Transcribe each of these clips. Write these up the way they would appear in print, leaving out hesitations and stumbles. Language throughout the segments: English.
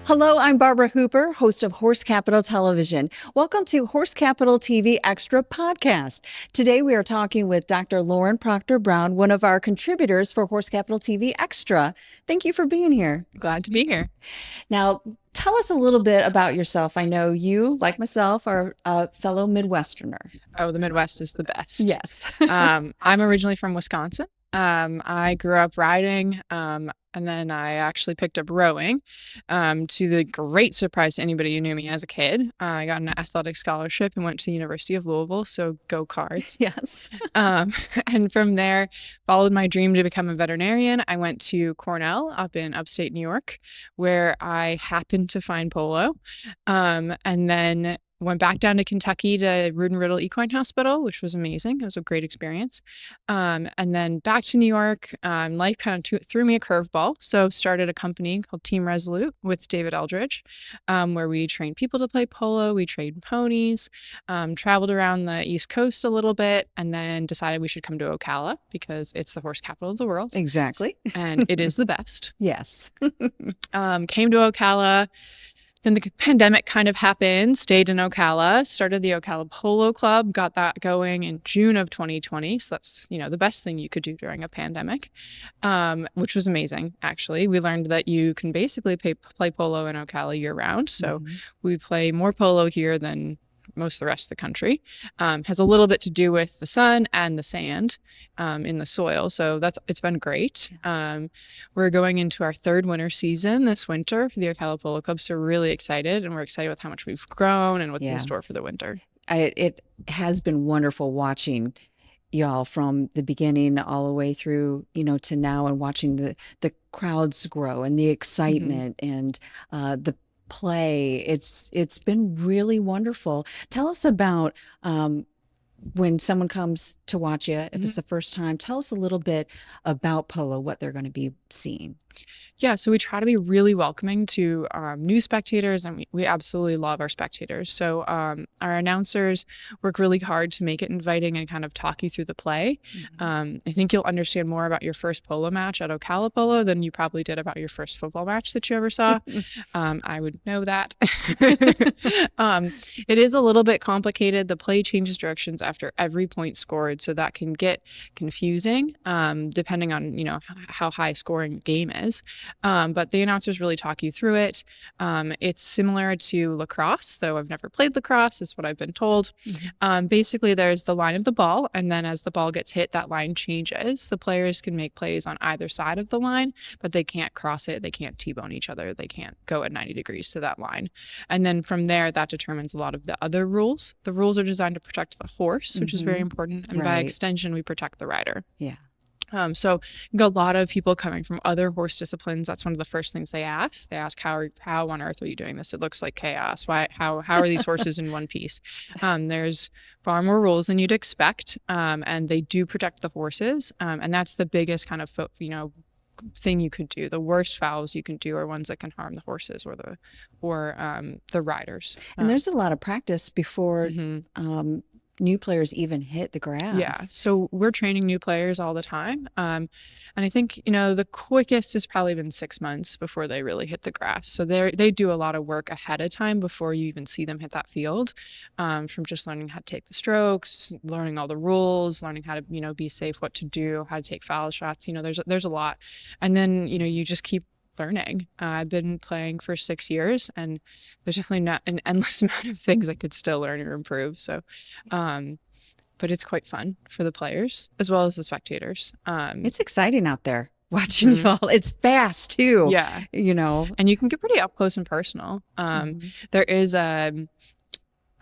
Hello, I'm Barbara Hooper, host of Horse Capital Television. Welcome to Horse Capital TV Extra Podcast. Today we are talking with Dr. Lauren Proctor-Brown, one of our contributors for Horse Capital TV Extra. Thank you for being here. Glad to be here. Now, tell us a little bit about yourself. I know you, like myself, are a fellow Midwesterner. Oh, the Midwest is the best. Yes. I'm originally from Wisconsin. I grew up riding, and then I actually picked up rowing, to the great surprise to anybody who knew me as a kid. I got an athletic scholarship and went to the University of Louisville, so go Cards. Yes. And from there, followed my dream to become a veterinarian. I went to Cornell up in upstate New York, where I happened to find polo, and then went back down to Kentucky to Root and Riddle Equine Hospital, which was amazing. It was a great experience. And then back to New York. Life kind of threw me a curveball. So started a company called Team Resolute with David Eldridge, where we trained people to play polo. We trained ponies, traveled around the East Coast a little bit, and then decided we should come to Ocala because it's the horse capital of the world. Exactly. And it is the best. Yes. Came to Ocala. Then the pandemic kind of happened, stayed in Ocala, started the Ocala Polo Club, got that going in June of 2020. So that's, the best thing you could do during a pandemic, which was amazing, actually. We learned that you can basically play polo in Ocala year round. So we play more polo here than most of the rest of the country. Has a little bit to do with the sun and the sand in the soil. So it's been great. We're going into our third winter season this winter for the Ocala Polo Club. So we're really excited, and we're excited with how much we've grown and what's in store for the winter. It has been wonderful watching y'all from the beginning all the way through, to now, and watching the crowds grow and the excitement and the play. It's been really wonderful. Tell us about when someone comes to watch you, if it's the first time, tell us a little bit about polo, what they're going to be seeing. Yeah, so we try to be really welcoming to new spectators, and we absolutely love our spectators. So our announcers work really hard to make it inviting and kind of talk you through the play. I think you'll understand more about your first polo match at Ocala Polo than you probably did about your first football match that you ever saw. I would know that. It is a little bit complicated. The play changes directions after every point scored, so that can get confusing depending on how high scoring the game is. But the announcers really talk you through it. It's similar to lacrosse, though I've never played lacrosse, is what I've been told. Basically, there's the line of the ball, and then as the ball gets hit, that line changes. The players can make plays on either side of the line, but they can't cross it. They can't T-bone each other. They can't go at 90 degrees to that line. And then from there, that determines a lot of the other rules. The rules are designed to protect the horse, which is very important. And by extension, we protect the rider. Yeah. So you got a lot of people coming from other horse disciplines. That's one of the first things they ask. They ask, how on earth are you doing this? It looks like chaos. How are these horses in one piece? There's far more rules than you'd expect. And they do protect the horses. And that's the biggest kind of, thing you could do. The worst fouls you can do are ones that can harm the horses or the riders. And there's a lot of practice before new players even hit the grass. Yeah, so we're training new players all the time. And I think, the quickest has probably been 6 months before they really hit the grass. So they do a lot of work ahead of time before you even see them hit that field, from just learning how to take the strokes, learning all the rules, learning how to, be safe, what to do, how to take foul shots. There's a lot. And then, you just keep learning. I've been playing for 6 years, and there's definitely not an endless amount of things I could still learn or improve. So, but it's quite fun for the players as well as the spectators. It's exciting out there watching y'all. It's fast too. Yeah. And you can get pretty up close and personal. There is a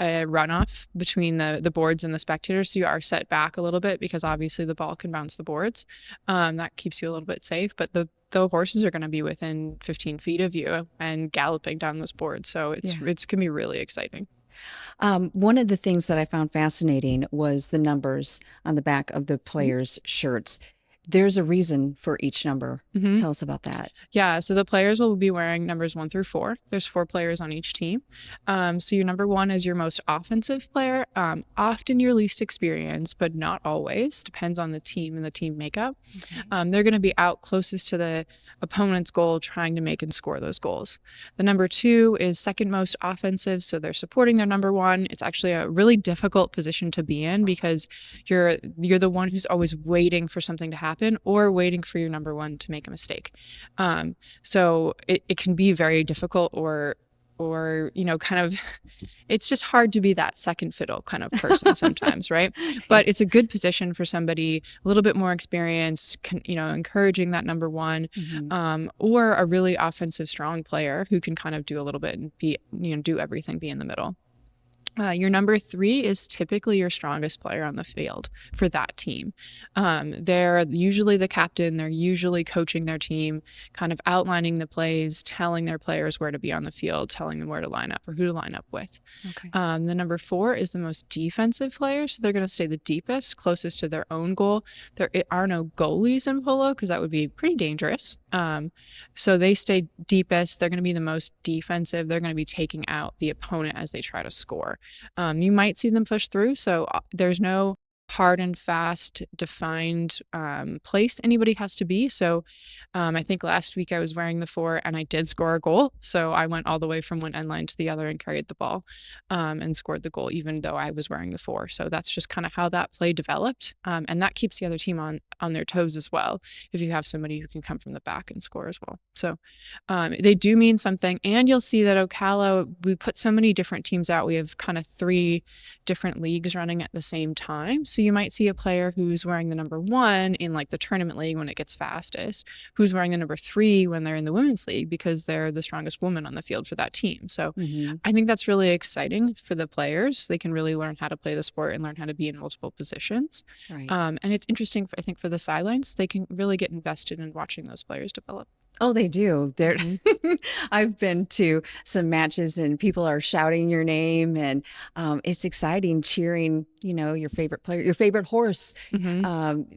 runoff between the boards and the spectators, so you are set back a little bit because obviously the ball can bounce the boards. That keeps you a little bit safe, but the horses are going to be within 15 feet of you and galloping down those boards, so it's can be really exciting. One of the things that I found fascinating was the numbers on the back of the players' shirts. there's a reason for each number. Mhm. Tell us about that. Yeah, so the players will be wearing numbers 1 through 4. There's 4 players on each team. So your number 1 is your most offensive player, often your least experienced, but not always. Depends on the team and the team makeup. Okay. They're going to be out closest to the opponent's goal, trying to make and score those goals. The number 2 is second most offensive, so they're supporting their number 1. It's actually a really difficult position to be in because you're the one who's always waiting for something to happen or waiting for your number 1 to make a mistake. So it can be very difficult or kind of it's just hard to be that second fiddle kind of person sometimes, right? But it's a good position for somebody a little bit more experienced, encouraging that number 1, or a really offensive strong player who can kind of do a little bit and be, do everything, be in the middle. Your number 3 is typically your strongest player on the field for that team. They're usually the captain. They're usually coaching their team, kind of outlining the plays, telling their players where to be on the field, telling them where to line up or who to line up with. Okay. The number 4 is the most defensive player. So they're going to stay the deepest, closest to their own goal. There are no goalies in polo because that would be pretty dangerous. So they stay deepest. They're going to be the most defensive. They're going to be taking out the opponent as they try to score. You might see them push through. So there's no hard and fast defined place anybody has to be. So I think last week I was wearing the 4 and I did score a goal. So I went all the way from one end line to the other and carried the ball and scored the goal, even though I was wearing the 4. So that's just kind of how that play developed. And that keeps the other team on their toes as well, if you have somebody who can come from the back and score as well. So they do mean something. And you'll see that Ocala, we put so many different teams out. We have kind of 3 different leagues running at the same time. So you might see a player who's wearing the number 1 in like the tournament league when it gets fastest, who's wearing the number 3 when they're in the women's league because they're the strongest woman on the field for that team. So I think that's really exciting for the players. They can really learn how to play the sport and learn how to be in multiple positions. Right. And it's interesting, I think, for the sidelines. They can really get invested in watching those players develop. Oh, they do. They're I've been to some matches and people are shouting your name and it's exciting cheering, your favorite player, your favorite horse.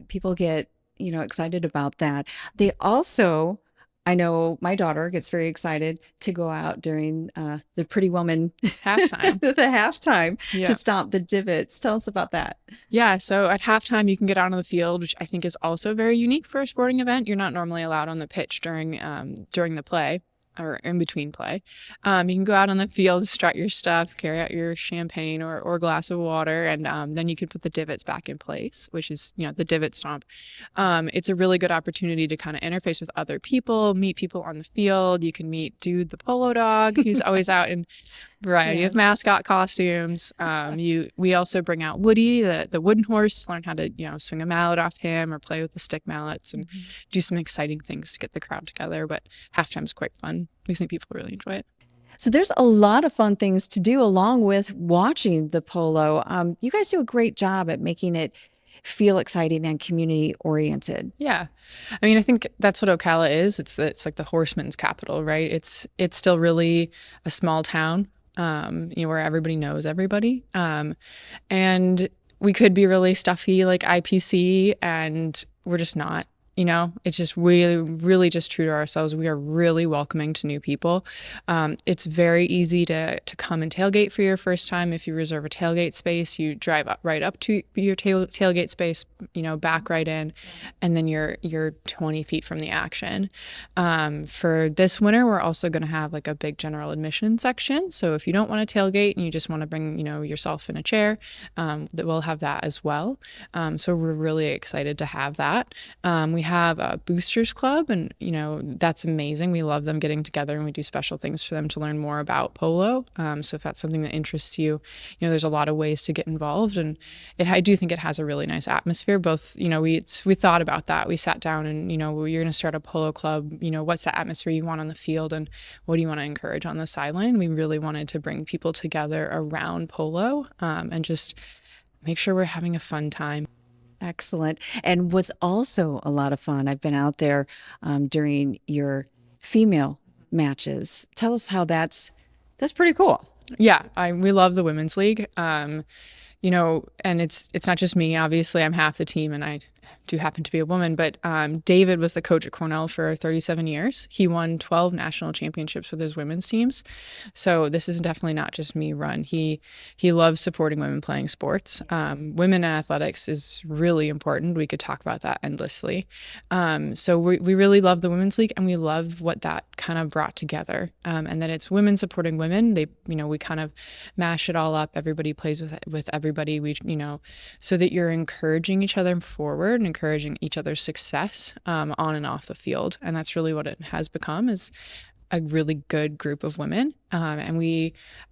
People get, excited about that. They also, I know my daughter gets very excited to go out during the Pretty Woman Halftime. the halftime Yeah. to stomp the divots. Tell us about that. Yeah, so at halftime, you can get out on the field, which I think is also very unique for a sporting event. You're not normally allowed on the pitch during the play or in between play. You can go out on the field, strut your stuff, carry out your champagne or glass of water, and then you can put the divots back in place, which is, the divot stomp. It's a really good opportunity to kind of interface with other people, meet people on the field. You can meet Dude the polo dog, who's always out in variety of mascot costumes. We also bring out Woody, the wooden horse, to learn how to, swing a mallet off him or play with the stick mallets and do some exciting things to get the crowd together. But halftime's quite fun. We think people really enjoy it. So there's a lot of fun things to do along with watching the polo. You guys do a great job at making it feel exciting and community oriented. Yeah. I mean, I think that's what Ocala is. It's like the horseman's capital, right? It's still really a small town, where everybody knows everybody. And we could be really stuffy like IPC, and we're just not. It's just really, really just true to ourselves. We are really welcoming to new people. It's very easy to come and tailgate for your first time. If you reserve a tailgate space, you drive right up to your tailgate space, back right in, and then you're 20 feet from the action. For this winter, we're also going to have like a big general admission section. So if you don't want to tailgate and you just want to bring, yourself in a chair, that we'll have that as well. So we're really excited to have that. We have a boosters club, and that's amazing. We love them getting together, and we do special things for them to learn more about polo. So if that's something that interests you, there's a lot of ways to get involved, and I do think it has a really nice atmosphere. Both, we thought about that. We sat down and you're going to start a polo club. What's the atmosphere you want on the field, and what do you want to encourage on the sideline? We really wanted to bring people together around polo, and just make sure we're having a fun time. Excellent. And what's also a lot of fun, I've been out there during your female matches. Tell us how that's pretty cool. Yeah, we love the women's league. And it's not just me. Obviously, I'm half the team, and I do happen to be a woman, but David was the coach at Cornell for 37 years. He won 12 national championships with his women's teams. So this is definitely not just me run. He loves supporting women playing sports. Women in athletics is really important. We could talk about that endlessly. So we really love the Women's League, and we love what that kind of brought together. And that it's women supporting women. We kind of mash it all up. Everybody plays with everybody. So that you're encouraging each other forward and encouraging each other's success on and off the field. And that's really what it has become, is a really good group of women. And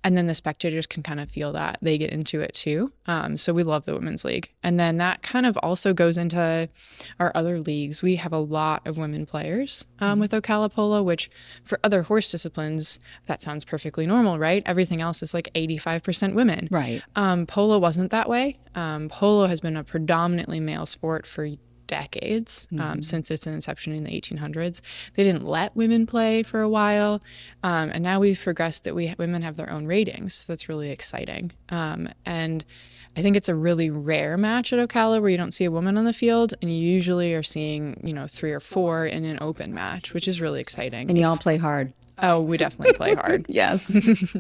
then the spectators can kind of feel that. They get into it too. So we love the Women's League. And then that kind of also goes into our other leagues. We have a lot of women players with Ocala Polo, which for other horse disciplines, that sounds perfectly normal, right? Everything else is like 85% women. Right. Polo wasn't that way. Polo has been a predominantly male sport for decades, since its inception in the 1800s. They didn't let women play for a while, and now we've progressed that women have their own ratings. So that's really exciting. And I think it's a really rare match at Ocala where you don't see a woman on the field, and you usually are seeing 3 or 4 in an open match, which is really exciting. And you all play hard. Oh, we definitely play hard. Yes.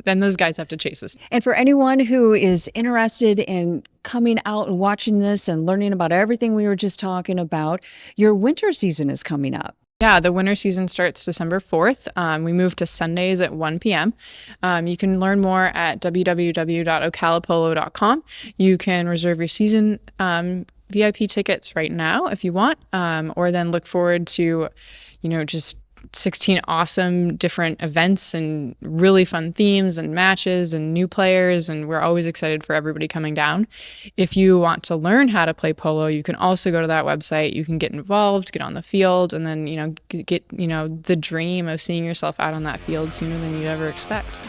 Then those guys have to chase us. And for anyone who is interested in coming out and watching this and learning about everything we were just talking about, your winter season is coming up. Yeah, the winter season starts December 4th. We move to Sundays at 1 p.m. You can learn more at www.ocalapolo.com. You can reserve your season VIP tickets right now if you want, or then look forward to, just 16 awesome different events and really fun themes and matches and new players, and we're always excited for everybody coming down. If you want to learn how to play polo, you can also go to that website. You can get involved, get on the field, and then get the dream of seeing yourself out on that field sooner than you'd ever expect.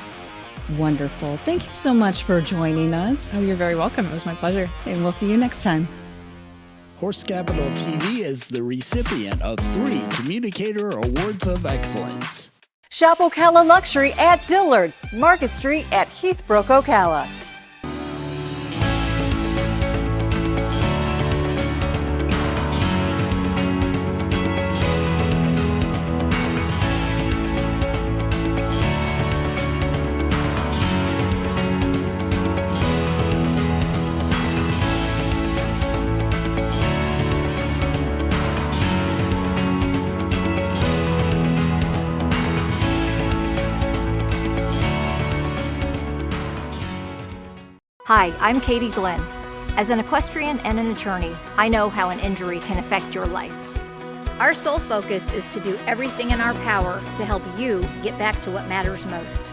Wonderful. Thank you so much for joining us. Oh, you're very welcome. It was my pleasure. And we'll see you next time. Horse Capital TV is the recipient of 3 Communicator Awards of Excellence. Shop Ocala Luxury at Dillard's, Market Street at Heathbrook, Ocala. Hi, I'm Piccin Glynn. As an equestrian and an attorney, I know how an injury can affect your life. Our sole focus is to do everything in our power to help you get back to what matters most.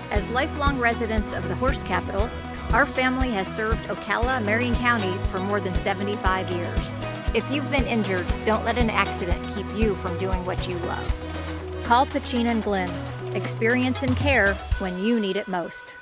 As lifelong residents of the horse capital, our family has served Ocala, Marion County for more than 75 years. If you've been injured, don't let an accident keep you from doing what you love. Call Piccin Glynn. Experience and care when you need it most.